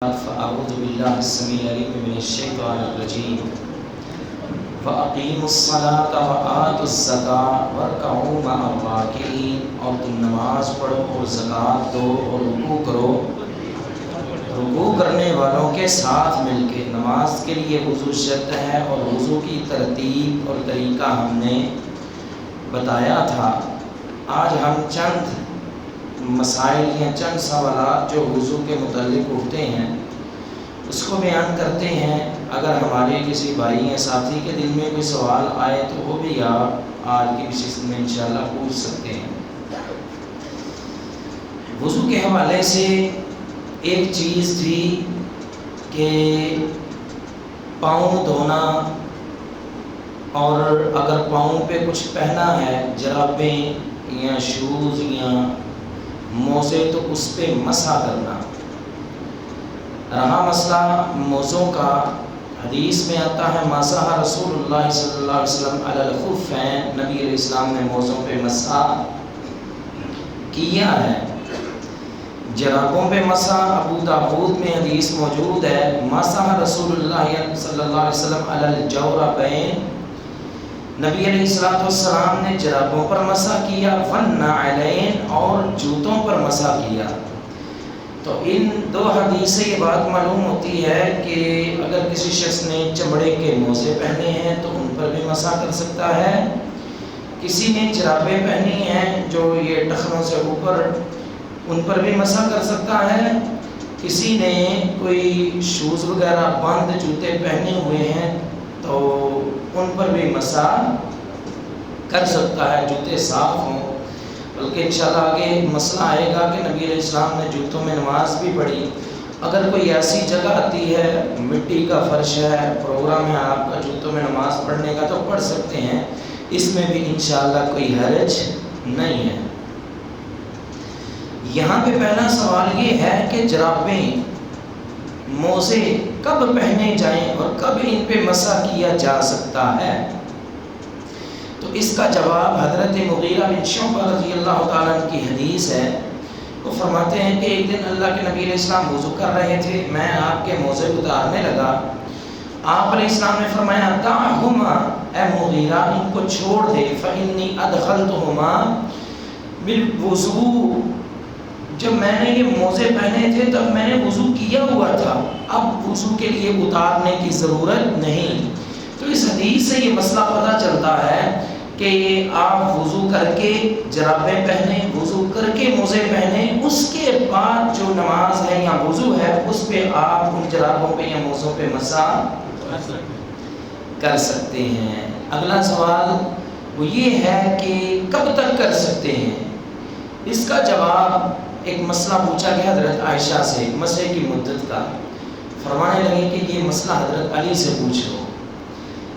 فأعوذ بالله السميع العليم من الشيطان الرجيم وأقيموا الصلاة وآتوا الزكاة واركعوا مع الراكعين اور تم نماز پڑھو اور زکوٰۃ دو اور رکوع کرو، رکوع کرنے والوں کے ساتھ مل کے۔ نماز کے لیے وضو شرط ہے اور وضو کی ترتیب اور طریقہ ہم نے بتایا تھا۔ آج ہم چند مسائل یا چند سوالات جو وضو کے متعلق اٹھتے ہیں اس کو بیان کرتے ہیں۔ اگر ہمارے کسی بھائی یا ساتھی کے دل میں کوئی سوال آئے تو وہ بھی آپ آج کی نشست میں انشاءاللہ پوچھ سکتے ہیں۔ وضو کے حوالے سے ایک چیز تھی کہ پاؤں دھونا، اور اگر پاؤں پہ کچھ پہنا ہے، جرابیں یا شوز یا موزے، تو اس پہ مسح کرنا۔ رہا مسئلہ موزوں کا، حدیث میں آتا ہے مسح رسول اللہ صلی اللہ علیہ وسلم علی الخفین، نبی علیہ السلام نے موزوں پہ مسح کیا ہے۔ جرابوں پہ مسح، ابو داؤد میں حدیث موجود ہے مسح رسول اللہ صلی اللہ علیہ وسلم علی الجوربین، نبی علیہ السلام نے جرابوں پر مسح کیا، والنعلین، اور جوتوں پر مسح کیا۔ تو ان دو حدیث سے یہ بات معلوم ہوتی ہے کہ اگر کسی شخص نے چمڑے کے موزے پہنے ہیں تو ان پر بھی مسح کر سکتا ہے، کسی نے جرابیں پہنی ہیں جو یہ ٹخنوں سے اوپر، ان پر بھی مسح کر سکتا ہے، کسی نے کوئی شوز وغیرہ بند جوتے پہنے ہوئے ہیں تو ان پر بھی مسح کر سکتا ہے، جوتے صاف ہوں۔ بلکہ انشاءاللہ آگے مسئلہ آئے گا کہ نبی علیہ السلام نے جوتوں میں نماز بھی پڑھی۔ اگر کوئی ایسی جگہ آتی ہے، مٹی کا فرش ہے، پروگرام ہے آپ کا جوتوں میں نماز پڑھنے کا، تو پڑھ سکتے ہیں، اس میں بھی انشاءاللہ کوئی حرج نہیں ہے۔ یہاں پہ پہلا سوال یہ ہے کہ جرابیں، موزے کب پہنے جائیں اور کب ان پہ مسح کیا جا سکتا ہے؟ تو اس کا جواب حضرت مغیرہ بن شعبہ رضی اللہ تعالیٰ عنہ کی حدیث ہے۔ وہ فرماتے ہیں کہ ایک دن اللہ کے نبی علیہ السلام وضو کر رہے تھے، میں آپ کے موزے اتارنے لگا، آپ علیہ السلام نے فرمایا دعہما، اے مغیرہ ان کو چھوڑ دے، فإنی ادخلتہما بالوضوء، جب میں نے یہ موزے پہنے تھے تب میں نے وضو کیا ہوا تھا، اب وضو کے لیے اتارنے کی ضرورت نہیں۔ تو اس حدیث سے یہ مسئلہ پتہ چلتا ہے کہ آپ وضو کر کے جرابیں پہنیں، وضو کر کے موزے پہنیں، اس کے بعد جو نماز ہے یا وضو ہے اس پہ آپ ان جرابوں پہ یا موزوں پہ مسح کر سکتے ہیں۔ اگلا سوال وہ یہ ہے کہ کب تک کر سکتے ہیں؟ اس کا جواب، ایک مسئلہ پوچھا گیا حضرت عائشہ سے مسح کی مدت کا، فرمانے لگے کہ یہ مسئلہ حضرت علی سے پوچھ لو۔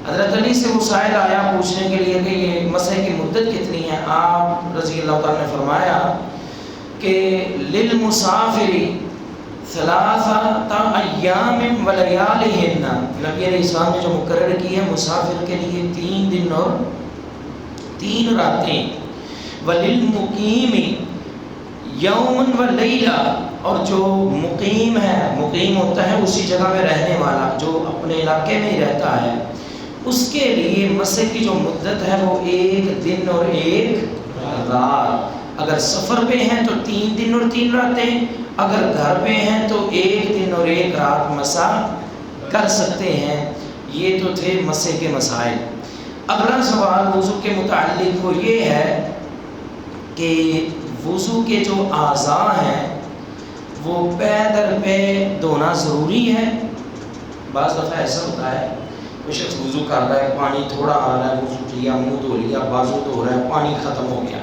حضرت علی سے وہ سائل آیا پوچھنے کے لیے کہ یہ مسح کی مدت کتنی ہے؟ آپ رضی اللہ تعالیٰ نے فرمایا کہ للمسافر ثلاثۃ ایام ولیالہن، نبی علیہ السلام نے جو مقرر کی ہے مسافر کے لیے 3 دن اور 3 راتیں، وللمقیم یوم و لیلہ، اور جو مقیم ہے، مقیم ہوتا ہے اسی جگہ میں رہنے والا جو اپنے علاقے میں ہی رہتا ہے، اس کے لیے مسح کی جو مدت ہے وہ 1 دن اور 1 رات۔ اگر سفر پہ ہیں تو 3 دن اور 3 راتیں، اگر گھر پہ ہیں تو 1 دن اور 1 رات مسح کر سکتے ہیں۔ یہ تو تھے مسح کے مسائل۔ اگلا سوال وضو کے متعلق وہ یہ ہے کہ وضو کے جو اعضاء ہیں وہ پے در پے دھونا ضروری ہے۔ بعض دفعہ ایسا ہوتا ہے کوئی شخص وضو کر رہا ہے، پانی تھوڑا آ رہا ہے، وضو کیا، منہ دھو لیا، بازو دھو رہا ہے، پانی ختم ہو گیا،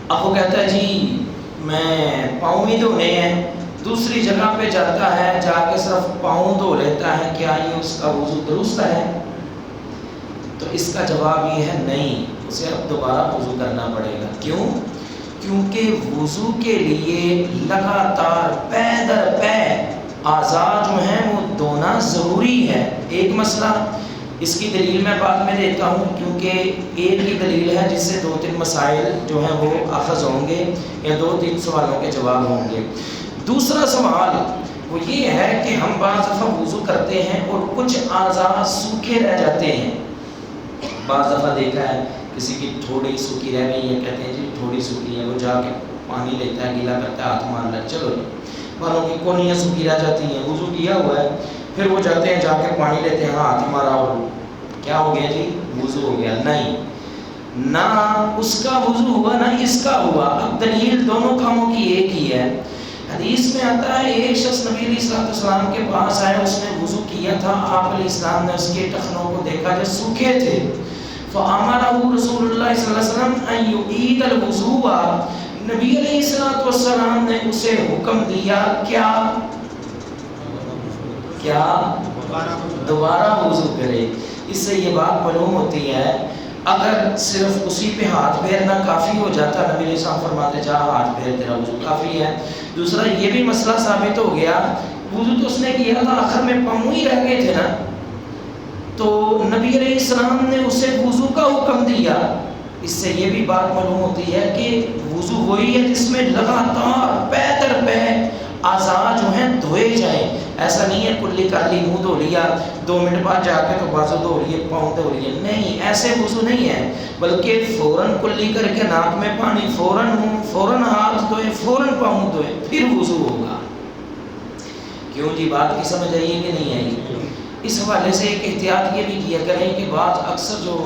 اب وہ کہتا ہے جی میں پاؤں ہی دھونے ہیں، دوسری جگہ پہ جاتا ہے، جا کے صرف پاؤں دھو لیتا ہے، کیا یہ اس کا وضو درست ہے؟ تو اس کا جواب یہ ہے نہیں، اسے اب دوبارہ وضو کرنا پڑے گا۔ کیوں؟ کیونکہ وضو کے لیے لگاتار پے در پے اعضاء جو ہیں وہ دھونا ضروری ہے۔ ایک مسئلہ، اس کی دلیل میں بعد میں دیتا ہوں کیونکہ ایک ہی دلیل ہے جس سے 2-3 مسائل جو ہیں وہ اخذ ہوں گے یا 2-3 سوالوں کے جواب ہوں گے۔ دوسرا سوال وہ یہ ہے کہ ہم بعض دفعہ وضو کرتے ہیں اور کچھ اعضاء سوکھے رہ جاتے ہیں. بعض دفعہ دیکھا ہے کسی کی تھوڑی سوکھی رہ گئی ہے، کہتے ہیں جی تھوڑی سوکھی ہے، وہ جا کے پانی لیتا ہے، گیلا کرتا ہے، ہاتھ مار لیتا ہے، چلو جی. والوں کی کونیاں سوکھی رہ جاتی ہیں، وضو کیا ہوا ہے، پھر وہ جاتے ہیں جا کے پانی لیتے ہیں، ہاتھ مارا اور کیا ہو گیا جی، وضو ہو گیا. نہیں، نہ اس کا وضو ہوا نہ اس کا ہوا. اب دلیل دونوں کاموں کی ایک ہی ہے. حدیث میں آتا ہے ایک شخص نبی علیہ السلام کے پاس آیا، اس نے وضو کیا تھا، آپ علیہ السلام نے اس کے ٹخنوں کو دیکھا جو سوکھے تھے. فَأَمَرَهُ رسول اللہ صلی اللہ علیہ وسلم أَن يُعِيدَ الْوُضُوءَ، نبی علیہ السلام نے اسے حکم دیا کیا دوبارہ وضو کرے. اس سے یہ بات معلوم ہوتی ہے اگر صرف اسی پہ ہاتھ پھیرنا کافی ہو جاتا، نبی علیہ السلام فرماتے جا ہاتھ پھیر تیرا وضو کافی ہے. دوسرا یہ بھی مسئلہ ثابت ہو گیا، وضو تو اس نے کیا تھا، آخر میں پاؤں ہی رہ گئے تھے نا، تو نبی علیہ السلام نے اسے وضو کا حکم دیا. اس سے یہ بھی بات معلوم ہوتی ہے کہ وضو وہی ہے جس میں لگاتار پے در پے اعضاء جو ہیں دھوئے جائیں. ایسا نہیں ہے کلی کر لی، منہ دھو لیا، 2 منٹ بعد جا کے تو بازو دھو لیے، پاؤں دھو لیے. نہیں، ایسے وضو نہیں ہے، بلکہ فوراً کلی کر کے ناک میں پانی، فوراً منہ، فوراً ہاتھ دھوئے، فوراً پاؤں دھوئے، پھر وضو ہوگا. کیوں جی، بات کی سمجھ آئی ہے کہ نہیں آئی؟ اس حوالے سے ایک احتیاط یہ بھی کیا کریں کہ بعض اکثر جو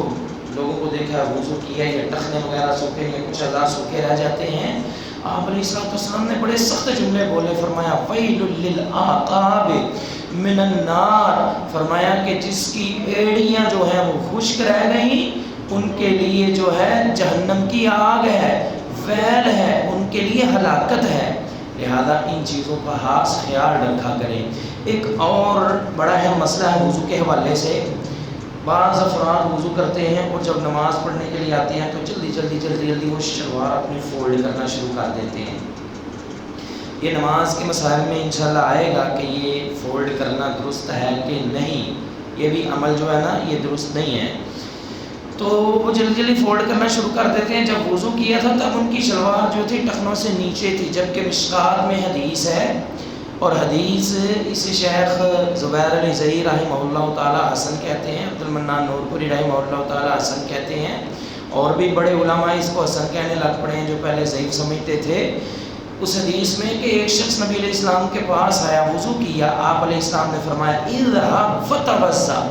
لوگوں کو دیکھا ہے وضو کیا یا ٹخنے وغیرہ سوکھے یا کچھ اعضاء سوکھے رہ جاتے ہیں، آپ علیہ السلام نے بڑے سخت جملے بولے، فرمایا ویل للعقاب من النار، فرمایا کہ جس کی ایڑیاں جو ہیں وہ خشک رہ گئیں ان کے لیے جو ہے جہنم کی آگ ہے، ویل ہے، ان کے لیے ہلاکت ہے. لہذا ان چیزوں کا خاص خیال رکھا کریں. ایک اور بڑا اہم مسئلہ ہے وضو کے حوالے سے. بعض افراد وضو کرتے ہیں اور جب نماز پڑھنے کے لیے آتے ہیں تو جلدی وہ شلوار اپنی فولڈ کرنا شروع کر دیتے ہیں. یہ نماز کے مسائل میں انشاءاللہ آئے گا کہ یہ فولڈ کرنا درست ہے کہ نہیں. یہ بھی عمل جو ہے نا یہ درست نہیں ہے. تو وہ جلدی فولڈ کرنا شروع کر دیتے ہیں. جب وضو کیا تھا تب ان کی شلوار جو تھی ٹخنوں سے نیچے تھی، جبکہ مشکات میں حدیث ہے، اور حدیث اسے شیخ زبیر علی زئی رحمہ اللہ تعالی حسن کہتے ہیں، عبد المنان نورپوری رحمہ اللہ تعالی حسن کہتے ہیں، اور بھی بڑے علماء اس کو حسن کہنے لگ پڑے ہیں جو پہلے ضعیف سمجھتے تھے. اس حدیث میں کہ ایک شخص نبی علیہ السلام کے پاس آیا، وضو کیا، آپ علیہ السلام نے فرمایا اذهب فتوضا،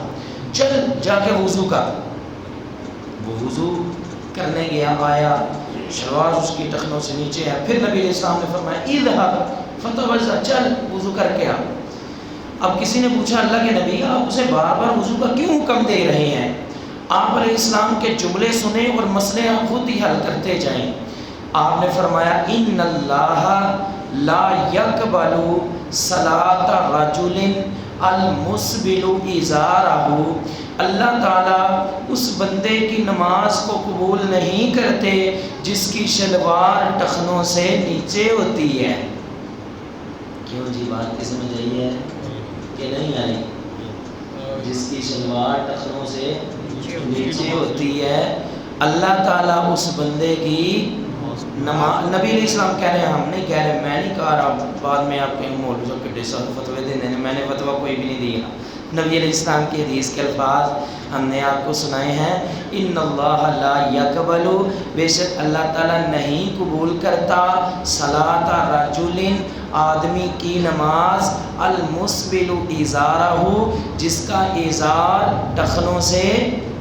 چل جا کے وضو کر. وہ وضو کرنے گیا، آیا، شلوار اس کی ٹخنوں سے نیچے ہے. پھر نبی علیہ السلام نے فرمایا اذهب فتوضا، چل وضو کر کے آ. اب کسی نے پوچھا اللہ کے نبی آپ اسے بار بار وضو کا کیوں حکم دے رہے ہیں؟ آپ علیہ السلام کے جملے سنیں اور مسئلے آپ خود ہی حل کرتے جائیں. آپ نے فرمایا ان اللہ لا یقبل صلاۃ رجل المسبل ازارہ، اللہ تعالیٰ اس بندے کی نماز کو قبول نہیں کرتے جس کی شلوار ٹخنوں سے نیچے ہوتی ہے. کیوں جی، بات کی سمجھ آئی ہے کہ نہیں آئی؟ جس کی شلوار ٹخنوں سے نیچے ہوتی ہے اللہ تعالیٰ اس بندے کی نماز، نبی علیہ السلام کہہ رہے ہیں، ہم نہیں کہہ رہے، میں نہیں کہا رہا، بعد میں آپ کہیں مولوی صاحب کے فتوے دے دینے، میں نے فتویٰ کوئی بھی نہیں دیا. نبی علیہ السلام کی حدیث کے الفاظ ہم نے آپ کو سنائے ہیں. ان اللہ لا یقبل، بے شک اللہ تعالیٰ نہیں قبول کرتا، صلاۃ رجل، آدمی کی نماز، المسبل ازارہ، جس کا ازار ٹخنوں سے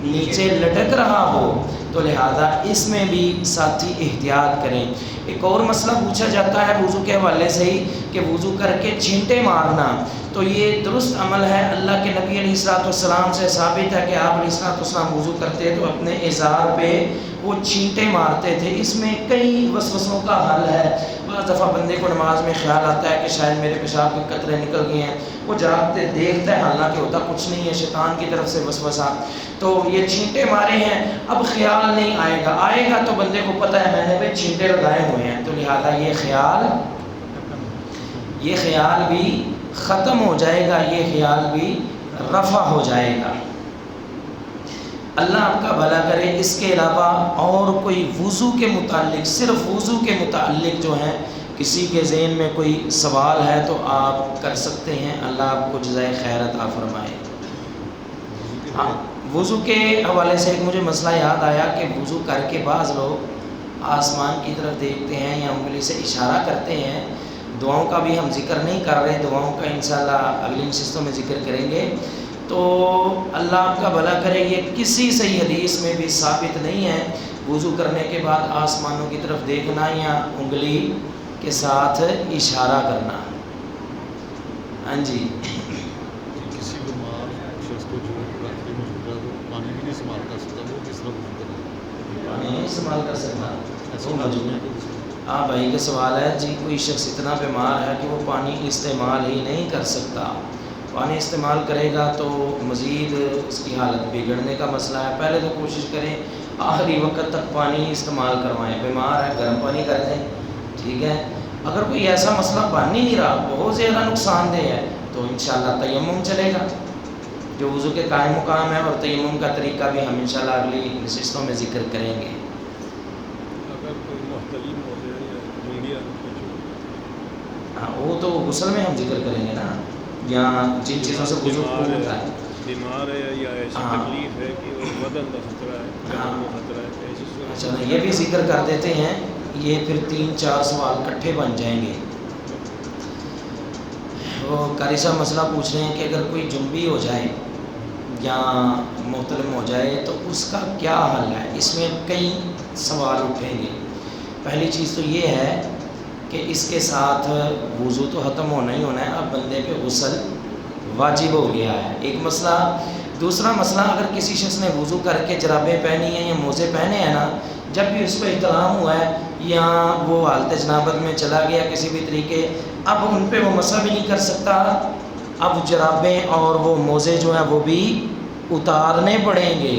نیچے لٹک رہا ہو. تو لہذا اس میں بھی ساتھی احتیاط کریں. ایک اور مسئلہ پوچھا جاتا ہے وضو کے حوالے سے ہی کہ وضو کر کے چھینٹے مارنا، تو یہ درست عمل ہے. اللہ کے نبی علیہ السلام سے ثابت ہے کہ آپ علیہ السلام وضو کرتے تو اپنے ازار پہ وہ چھینٹے مارتے تھے. اس میں کئی وسوسوں کا حل ہے. بعض دفعہ بندے کو نماز میں خیال آتا ہے کہ شاید میرے پیشاب کے قطرے نکل گئے ہیں، وہ جاگتے دیکھتا ہے، حالانکہ ہوتا کچھ نہیں ہے، شیطان کی طرف سے وسوسہ. تو یہ چھینٹے مارے ہیں، اب خیال نہیں آئے گا تو بندے کو پتہ ہے میں نے بھی چھینٹے لگائے ہوئے ہیں، تو لہذا یہ خیال بھی ختم ہو جائے گا، یہ خیال بھی رفع ہو جائے گا. اللہ آپ کا بھلا کرے. اس کے علاوہ اور کوئی وضو کے متعلق، صرف وضو کے متعلق جو ہیں کسی کے ذہن میں کوئی سوال ہے تو آپ کر سکتے ہیں، اللہ آپ کو جزائے خیر عطا فرمائے۔ ہاں، وضو کے حوالے سے ایک مجھے مسئلہ یاد آیا کہ وضو کر کے بعض لوگ آسمان کی طرف دیکھتے ہیں یا انگلی سے اشارہ کرتے ہیں۔ دعاؤں کا بھی ہم ذکر نہیں کر رہے، دعاؤں کا انشاءاللہ اگلی نشستوں میں ذکر کریں گے۔ تو اللہ آپ کا بھلا کرے، یہ کسی صحیح حدیث میں بھی ثابت نہیں ہے وضو کرنے کے بعد آسمانوں کی طرف دیکھنا یا انگلی کے ساتھ اشارہ کرنا۔ ہاں جی، کسی بیمار شخص کو جو راتری موجود ہے وہ پانی بھی نہیں استعمال کر سکتا، وہ کس طرح وضو کرے؟ پانی نہیں استعمال کر سکتا، ایسا وہ موجود مجبور ہے ہے۔ کہ ہاں بھائی کا سوال ہے جی، کوئی شخص اتنا بیمار ہے کہ وہ پانی استعمال ہی نہیں کر سکتا، پانی استعمال کرے گا تو مزید اس کی حالت بگڑنے کا مسئلہ ہے۔ پہلے تو کوشش کریں آخری وقت تک پانی استعمال کروائیں، بیمار ہے گرم پانی کر دیں، ٹھیک ہے۔ اگر کوئی ایسا مسئلہ بن ہی نہیں رہا، بہت زیادہ نقصان دہ ہے، تو انشاءاللہ تیمم چلے گا جو وضو کے قائم مقام ہے، اور تیمم کا طریقہ بھی ہم انشاءاللہ اگلی نشستوں میں ذکر کریں گے۔ اگر کوئی محتلم ہو جائے یا میڈیا ہاں، وہ تو غسل میں ہم ذکر کریں گے نا، یا جن چیزوں سے وضو ٹوٹتا ہے۔ بیمار ہے یا ایسی ہاں۔ تکلیف ہے کہ وہ بدن کا خطرہ ہے، جان کا خطرہ ہے، ایسی صورت اچھا، یہ بھی ذکر کر دیتے ہیں، یہ پھر 3-4 سوال کٹھے بن جائیں گے۔ وہ قاری صاحب مسئلہ پوچھ رہے ہیں کہ اگر کوئی جنبی ہو جائے یا محتلم ہو جائے تو اس کا کیا حل ہے؟ اس میں کئی سوال اٹھیں گے۔ پہلی چیز تو یہ ہے کہ اس کے ساتھ وضو تو ختم ہونا ہی ہونا ہے، اب بندے پہ غسل واجب ہو گیا ہے، ایک مسئلہ۔ دوسرا مسئلہ، اگر کسی شخص نے وضو کر کے جرابیں پہنی ہیں یا موزے پہنے ہیں نا، جب بھی اس کو احتلام ہوا ہے یا وہ حالت جنابت میں چلا گیا کسی بھی طریقے، اب ان پہ وہ مسح بھی نہیں کر سکتا، اب جرابیں اور وہ موزے جو ہیں وہ بھی اتارنے پڑیں گے۔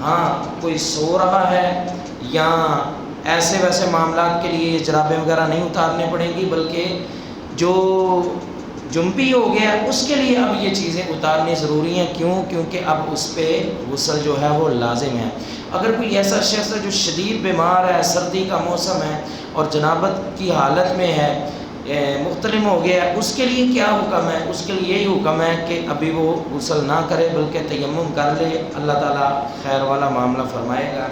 ہاں، کوئی سو رہا ہے یا ایسے ویسے معاملات کے لیے یہ جرابیں وغیرہ نہیں اتارنے پڑیں گی، بلکہ جو جنبی ہو گیا اس کے لیے اب یہ چیزیں اتارنی ضروری ہیں۔ کیوں؟ کیونکہ اب اس پہ غسل جو ہے وہ لازم ہے۔ اگر کوئی ایسا شخص ہے جو شدید بیمار ہے، سردی کا موسم ہے اور جنابت کی حالت میں ہے، محتلم ہو گیا ہے، اس کے لیے کیا حکم ہے؟ اس کے لیے یہی حکم ہے کہ ابھی وہ غسل نہ کرے بلکہ تیمم کر لے، اللہ تعالیٰ خیر والا معاملہ فرمائے گا۔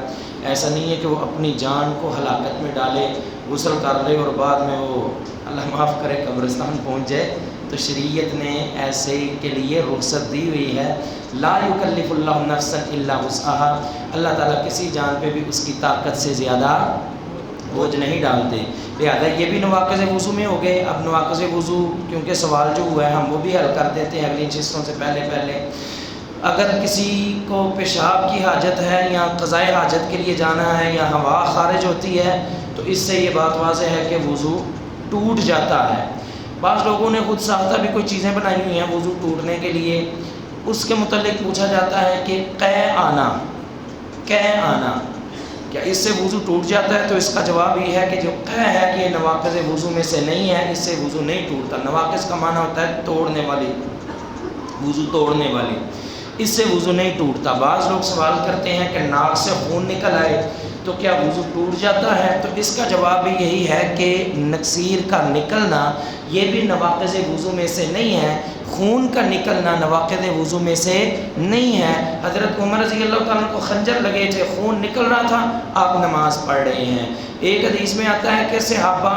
ایسا نہیں ہے کہ وہ اپنی جان کو ہلاکت میں ڈالے، غسل کر لے اور بعد میں وہ اللہ معاف کرے قبرستان پہنچ جائے۔ تو شریعت نے ایسے کے لیے رخصت دی ہوئی ہے، لا یکلف اللہ نفسا الا وسعها، اللہ تعالیٰ کسی جان پہ بھی اس کی طاقت سے زیادہ بوجھ نہیں ڈالتے۔ لہٰذا یہ بھی نواقض وضو میں ہو گئے۔ اب نواقض وضو کیونکہ سوال جو ہوا ہے ہم وہ بھی حل کر دیتے ہیں اگلی نشستوں سے پہلے۔ اگر کسی کو پیشاب کی حاجت ہے یا قضائے حاجت کے لیے جانا ہے یا ہوا خارج ہوتی ہے تو اس سے یہ بات واضح ہے کہ وضو ٹوٹ جاتا ہے۔ بعض لوگوں نے خود ساختہ بھی کوئی چیزیں بنائی ہوئی ہیں وضو ٹوٹنے کے لیے، اس کے متعلق پوچھا جاتا ہے کہ قے آنا کیا اس سے وضو ٹوٹ جاتا ہے؟ تو اس کا جواب یہ ہے کہ جو قے ہے کہ یہ نواقض وضو میں سے نہیں ہے، اس سے وضو نہیں ٹوٹتا۔ نواقض کا معنی ہوتا ہے توڑنے والی، وضو توڑنے والی، اس سے وضو نہیں ٹوٹتا۔ بعض لوگ سوال کرتے ہیں کہ ناک سے خون نکل آئے تو کیا وضو ٹوٹ جاتا ہے؟ تو اس کا جواب بھی یہی ہے کہ نکسیر کا نکلنا یہ بھی نواقض وضو میں سے نہیں ہے، خون کا نکلنا نواقض وضو میں سے نہیں ہے۔ حضرت عمر رضی اللہ تعالیٰ کو خنجر لگے تھے، خون نکل رہا تھا، آپ نماز پڑھ رہے ہیں۔ ایک حدیث میں آتا ہے کہ صحابہ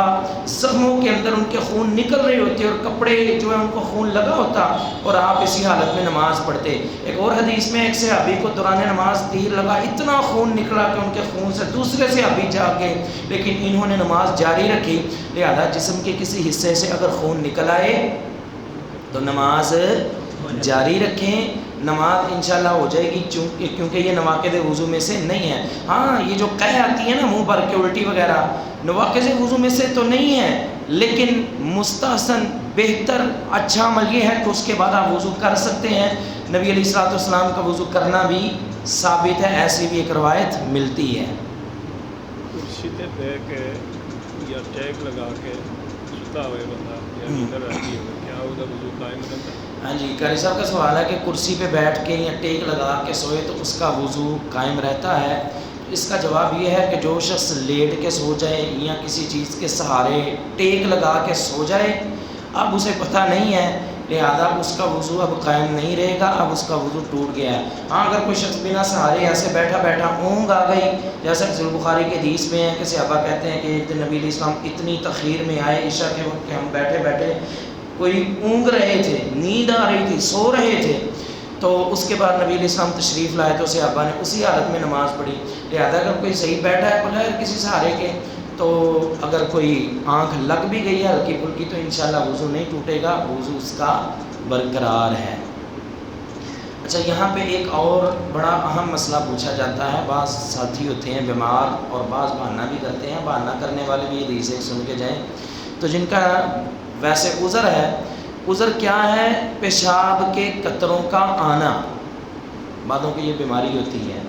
زخموں کے اندر ان کے خون نکل رہے ہوتے اور کپڑے جو ہے ان کو خون لگا ہوتا اور آپ اسی حالت میں نماز پڑھتے۔ ایک اور حدیث میں ایک صحابی کو دوران نماز تیر لگا، اتنا خون نکلا کہ ان کے خون سے دوسرے صحابی جاگ گئے، لیکن انہوں نے نماز جاری رکھی۔ لہذا جسم کے کسی حصے سے اگر خون نکل آئے تو نماز جاری رکھیں، نماز انشاءاللہ ہو جائے گی، کیونکہ یہ نواقض وضو میں سے نہیں ہے۔ ہاں، یہ جو قے آتی ہے نا منہ بھر کے الٹی وغیرہ، نواقض وضو میں سے تو نہیں ہے، لیکن مستحسن بہتر اچھا عمل یہ ہے کہ اس کے بعد آپ وضو کر سکتے ہیں۔ نبی علیہ الصلوۃ والسلام کا وضو کرنا بھی ثابت ہے، ایسی بھی ایک روایت ملتی ہے۔ کرسی تے بیٹھ کے یا ٹیک لگا کے ستا ہوئے بندہ یا نیندر آتی ہے، کیا وہ وضو قائم رہتا ہے؟ ہاں جی، قاری صاحب کا سوال ہے کہ کرسی پہ بیٹھ کے یا ٹیک لگا کے سوئے تو اس کا وضو قائم رہتا ہے؟ اس کا جواب یہ ہے کہ جو شخص لیٹ کے سو جائے یا کسی چیز کے سہارے ٹیک لگا کے سو جائے، اب اسے پتہ نہیں ہے، لہذا اس کا وضو اب قائم نہیں رہے گا، اب اس کا وضو ٹوٹ گیا ہے۔ ہاں اگر کوئی شخص بنا سہارے ایسے بیٹھا بیٹھا اونگ آ گئی، جیسا کہ صحیح بخاری کے حدیث میں ہے کہ صحابہ کہتے ہیں کہ ایک دن نبی علیہ السلام اتنی تاخیر میں آئے عشاء کے وقت کہ ہم بیٹھے بیٹھے کوئی اونگ رہے تھے، نیند آ رہی تھی، سو رہے تھے، تو اس کے بعد نبی علیہ السلام تشریف لائے تو صحابہ نے اسی حالت میں نماز پڑھی۔ لہذا اگر کوئی صحیح بیٹھا ہے بغیر کسی سہارے کے، تو اگر کوئی آنکھ لگ بھی گئی ہے ہلکی پھلکی تو انشاءاللہ وضو نہیں ٹوٹے گا، وضو اس کا برقرار ہے۔ اچھا، یہاں پہ ایک اور بڑا اہم مسئلہ پوچھا جاتا ہے۔ بعض ساتھی ہوتے ہیں بیمار اور بعض بہانہ بھی کرتے ہیں، بہانہ کرنے والے بھی حدیث ایک سن کے جائیں، تو جن کا ویسے عذر ہے، عذر کیا ہے؟ پیشاب کے قطروں کا آنا۔ بعضوں کی یہ بیماری ہوتی ہے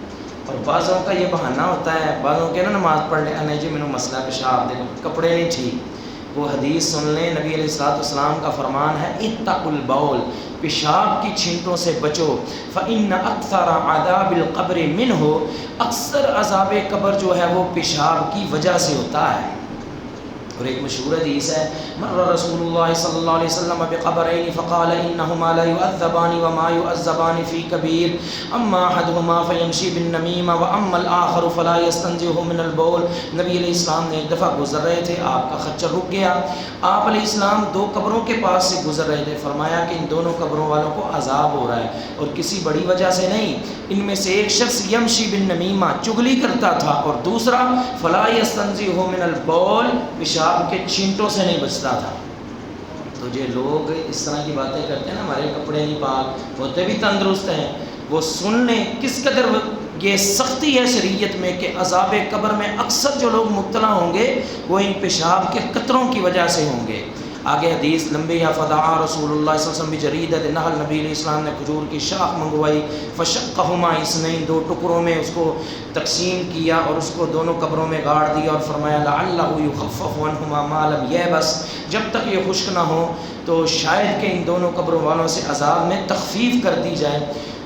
اور بعضوں کا یہ بہانہ ہوتا ہے، بعضوں کے نا نماز پڑھ لیں، نہیں جی مینوں مسئلہ پیشاب، دیکھو کپڑے نہیں ٹھیک، وہ حدیث سن لیں، نبی علیہ السلام کا فرمان ہے اتقوا البول، پیشاب کی چھینٹوں سے بچو، فإن أكثر عذاب القبر منه، اکثر عذاب قبر جو ہے وہ پیشاب کی وجہ سے ہوتا ہے۔ اور ایک مشہور حدیث ہے، مر رسول اللہ صلی اللہ علیہ وسلم بقبرین فقال انہما لا يعذبان وما يعذبان في كبير اما احدهما فيمشي بالنميمة واما الاخر فلا يستنزه من البول۔ نبی علیہ السلام نے ایک دفعہ گزر رہے تھے، آپ کا خچر رک گیا، آپ علیہ السلام دو قبروں کے پاس سے گزر رہے تھے، فرمایا کہ ان دونوں قبروں والوں کو عذاب ہو رہا ہے اور کسی بڑی وجہ سے نہیں، ان میں سے ایک شخص یمشی بالنمیمہ، چغلی کرتا تھا، اور دوسرا فلا يستنزه من البول، پیشاب کے چھینٹوں سے نہیں بچتا تھا۔ تو جو لوگ اس طرح کی باتیں کرتے ہیں نا، ہمارے کپڑے نہیں پاک، ہوتے بھی تندرست ہیں، وہ سن لیں کس قدر یہ سختی ہے شریعت میں کہ عذاب قبر میں اکثر جو لوگ مبتلا ہوں گے وہ ان پیشاب کے قطروں کی وجہ سے ہوں گے۔ آگے حدیث لمبی ہے، فدعا رسول اللہ صلی اللہ علیہ وسلم بجریدۃ النحل، نبی علیہ السلام نے کھجور کی شاخ منگوائی، فشقہما اثنین، دو ٹکڑوں میں اس کو تقسیم کیا اور اس کو دونوں قبروں میں گاڑ دیا، اور فرمایا لعلہ یخفف عنہما ما لم یبس، جب تک یہ خشک نہ ہو تو شاید کہ ان دونوں قبروں والوں سے عذاب میں تخفیف کر دی جائے۔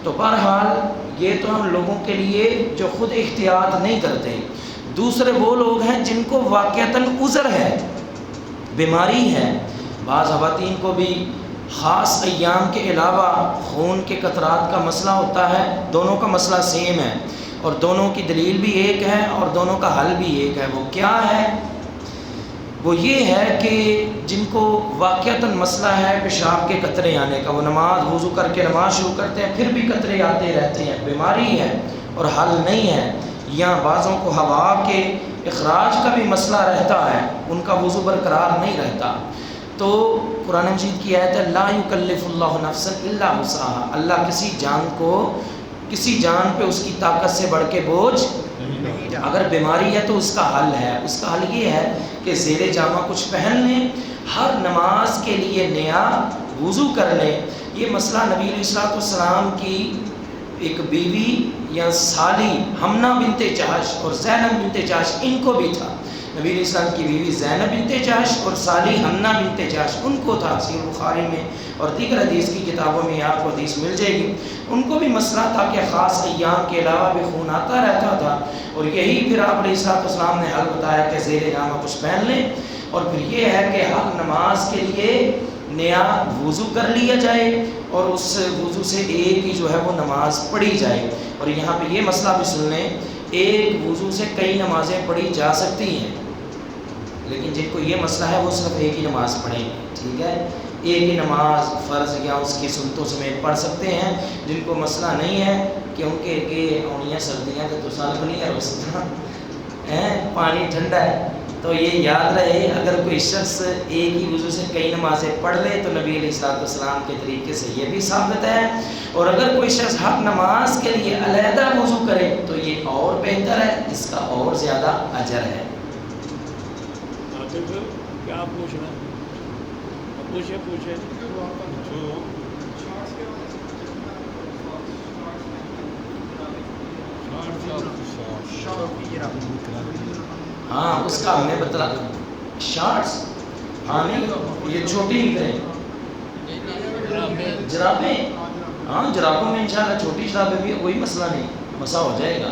تو بہرحال یہ تو ہم لوگوں کے لیے جو خود احتیاط نہیں کرتے، دوسرے وہ لوگ ہیں جن کو واقعتاً عذر ہے، بیماری ہے۔ بعض خواتین کو بھی خاص ایام کے علاوہ خون کے قطرات کا مسئلہ ہوتا ہے، دونوں کا مسئلہ سیم ہے اور دونوں کی دلیل بھی ایک ہے اور دونوں کا حل بھی ایک ہے۔ وہ کیا ہے؟ وہ یہ ہے کہ جن کو واقعتاً مسئلہ ہے پیشاب کے قطرے آنے کا، وہ نماز وضو کر کے نماز شروع کرتے ہیں، پھر بھی قطرے آتے رہتے ہیں، بیماری ہے اور حل نہیں ہے، یا بعضوں کو ہوا کے اخراج کا بھی مسئلہ رہتا ہے، ان کا وضو برقرار نہیں رہتا، تو قرآن مجید کی آیت ہے لا یکلف اللہ نفسا الا وسعها، اللہ کسی جان کو، کسی جان پہ اس کی طاقت سے بڑھ کے بوجھ، اگر بیماری ہے تو اس کا حل ہے، اس کا حل یہ ہے کہ زیر جامہ کچھ پہن لیں، ہر نماز کے لیے نیا وضو کر لیں۔ یہ مسئلہ نبی علیہ السلام کی ایک بیوی یا سالی حمنہ بنت جہش اور زینب بنت جہش، ان کو بھی تھا، نبی علیہ السلام کی بیوی زینب بنت جہش اور سالی حمنہ بنت جہش، ان کو تھا، صحیح بخاری میں اور دیگر حدیث کی کتابوں میں آپ کو حدیث مل جائے گی، ان کو بھی مسئلہ تھا کہ خاص ایام کے علاوہ بھی خون آتا رہتا تھا، اور یہی پھر آپ علیہ السلام نے حل بتایا کہ زیر جامہ کچھ پہن لیں، اور پھر یہ ہے کہ ہر نماز کے لیے نیا وضو کر لیا جائے اور اس وضو سے ایک ہی جو ہے وہ نماز پڑھی جائے۔ اور یہاں پہ یہ مسئلہ بھی سن لیں، ایک وضو سے کئی نمازیں پڑھی جا سکتی ہیں، لیکن جن کو یہ مسئلہ ہے وہ صرف ایک ہی نماز پڑھیں، ٹھیک ہے، ایک ہی نماز فرض یا اس کی سنتوں سمیت پڑھ سکتے ہیں۔ جن کو مسئلہ نہیں ہے کیونکہ کہ اونیاں سردیاں کا تو سال نہیں ہے، اس طرح پانی ٹھنڈا ہے، تو یہ یاد رہے اگر کوئی شخص ایک ہی وضو سے کئی نمازیں پڑھ لے تو نبی علیہ السلام کے طریقے سے یہ بھی ثابت ہے، اور اگر کوئی شخص ہر نماز کے لیے علیحدہ وضو کرے تو یہ اور بہتر ہے، اس کا اور زیادہ اجر ہے۔ کیا پوچھنا؟ پوچھے ہاں اس کا ہم نے بتلا شارٹس، ہاں نہیں یہ چھوٹی نکلیں جرابیں، ہاں جرابوں میں انشاءاللہ چھوٹی جرابیں بھی کوئی مسئلہ نہیں، مسا ہو جائے گا۔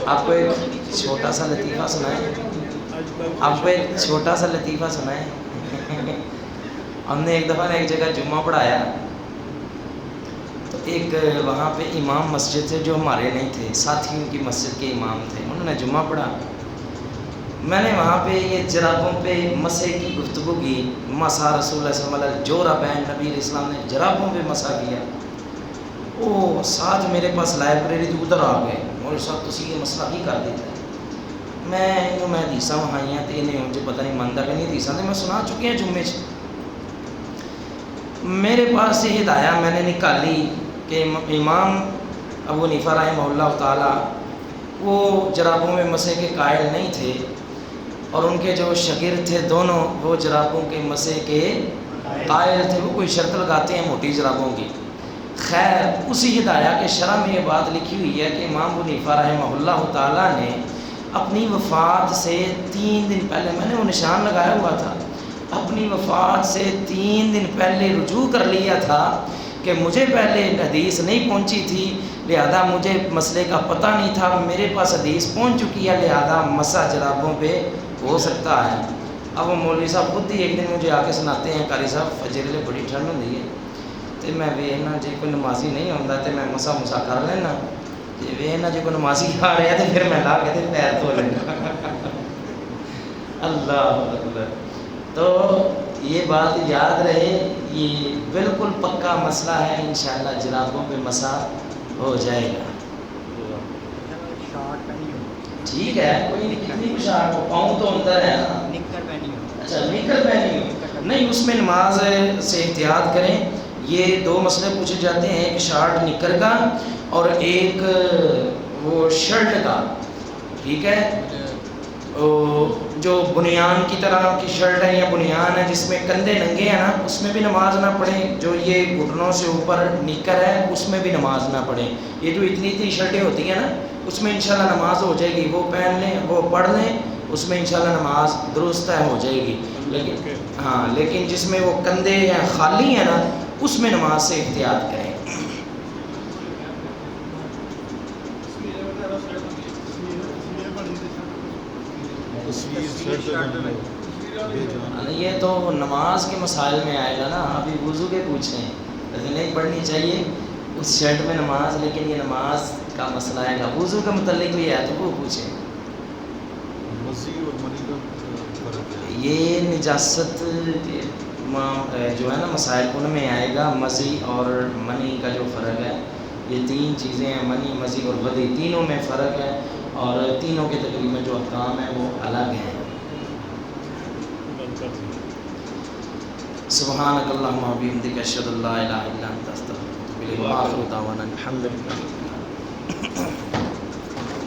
آپ کو ایک چھوٹا سا لطیفہ سنائیں؟ آپ کو ایک چھوٹا سا لطیفہ سنائیں؟ ہم نے ایک دفعہ ایک جگہ جمعہ پڑھایا تو ایک وہاں پہ امام مسجد تھے جو ہمارے نہیں تھے، ساتھیوں کی مسجد کے امام تھے، انہوں نے جمعہ پڑھا. میں نے وہاں پہ یہ جرابوں پہ مسح کی گفتگو کی. مسح رسول اللہ صلی اللہ علیہ وسلم جوربین، نبی علیہ السلام نے جرابوں پہ مسح کیا. وہ ساتھ میرے پاس لائبریری تو ادھر آ گئے، مولوی صاحب تسی یہ مسئلہ کی کر دیتا ہے. میں حدیثاں وہائیاں تے انہیں مجھے پتہ نہیں منتا کہ نہیں حدیثاں تے میں سنا چکے ہیں جمعے سے. میرے پاس سے ہدایہ میں نے نکالی کہ امام ابو حنیفہ رحمہ اللہ تعالیٰ وہ جرابوں میں مسح کے قائل نہیں تھے، اور ان کے جو شاگرد تھے دونوں وہ جرابوں کے مسح کے قائل تھے. وہ کوئی شرط لگاتے ہیں موٹی جرابوں کی. خیر اسی ہدایہ کے شرح میں یہ بات لکھی ہوئی ہے کہ امام ابو حنیفہ رحمہ اللہ تعالیٰ نے اپنی وفات سے 3 دن پہلے، میں نے وہ نشان لگایا ہوا تھا، اپنی وفات سے 3 دن پہلے رجوع کر لیا تھا کہ مجھے پہلے حدیث نہیں پہنچی تھی، لہذا مجھے مسئلے کا پتہ نہیں تھا. میرے پاس حدیث پہنچ چکی ہے، لہذا مسح جرابوں پہ ہو سکتا ہے. اب وہ مولوی صاحب خود ہی ایک دن مجھے آ کے سناتے ہیں، قاری صاحب فجر لے بڑی ٹھنڈ ہوتی ہے تو میں وینا جی کوئی نمازی نہیں ہوتا تو میں مسا کر لینا، جی وینا جی کوئی نمازی آ رہا ہے تو پھر میں لا کے پیر دھو لینا. اللہ اکبر. تو یہ بات یاد رہے، یہ بالکل پکا مسئلہ ہے، انشاءاللہ جرابوں پہ مسح ہو جائے گا. ٹھیک ہے، کوئی کتنی بھی شارٹ ہو، پاؤں تو اندر ہے نا. اچھا نکر پہنی ہو نہیں، اس میں نماز سے احتیاط کریں. یہ 2 مسئلے پوچھے جاتے ہیں، ایک شارٹ نکر کا اور ایک وہ شرٹ کا. ٹھیک ہے، جو بنیان کی طرح کی شرٹ ہے یا بنیان ہے جس میں کندھے ننگے ہیں نا، اس میں بھی نماز نہ پڑھیں. جو یہ گھٹنوں سے اوپر نکر ہے اس میں بھی نماز نہ پڑھیں. یہ جو اتنی شرٹیں ہوتی ہیں نا اس میں انشاءاللہ نماز ہو جائے گی. وہ پہن لیں، وہ پڑھ لیں، اس میں انشاءاللہ نماز درست ہے، ہو جائے گی. لیکن جس میں وہ کندھے یا خالی ہیں نا اس میں نماز سے احتیاط کریں. یہ تو نماز کے مسائل میں آئے گا نا، ابھی وضو کے پوچھیں لیکن نہیں پڑھنی چاہیے اس شرٹ میں نماز، لیکن یہ نماز کا مسئلہ آئے گا. وضو کے متعلق بھی ہے تو وہ پوچھیں. یہ نجاست جو ہے نا مسائل ان میں آئے گا. مزی اور منی کا جو فرق ہے، یہ 3 چیزیں ہیں، منی مزی اور ودی، تینوں میں فرق ہے اور تینوں کے تقریباً جو احکام ہیں وہ الگ ہیں. سبحانک اللہم و بحمدک اشہد ان لا الہ الا انت استغفرک و اتوب الیک. وآخر دعوانا الحمد للہ.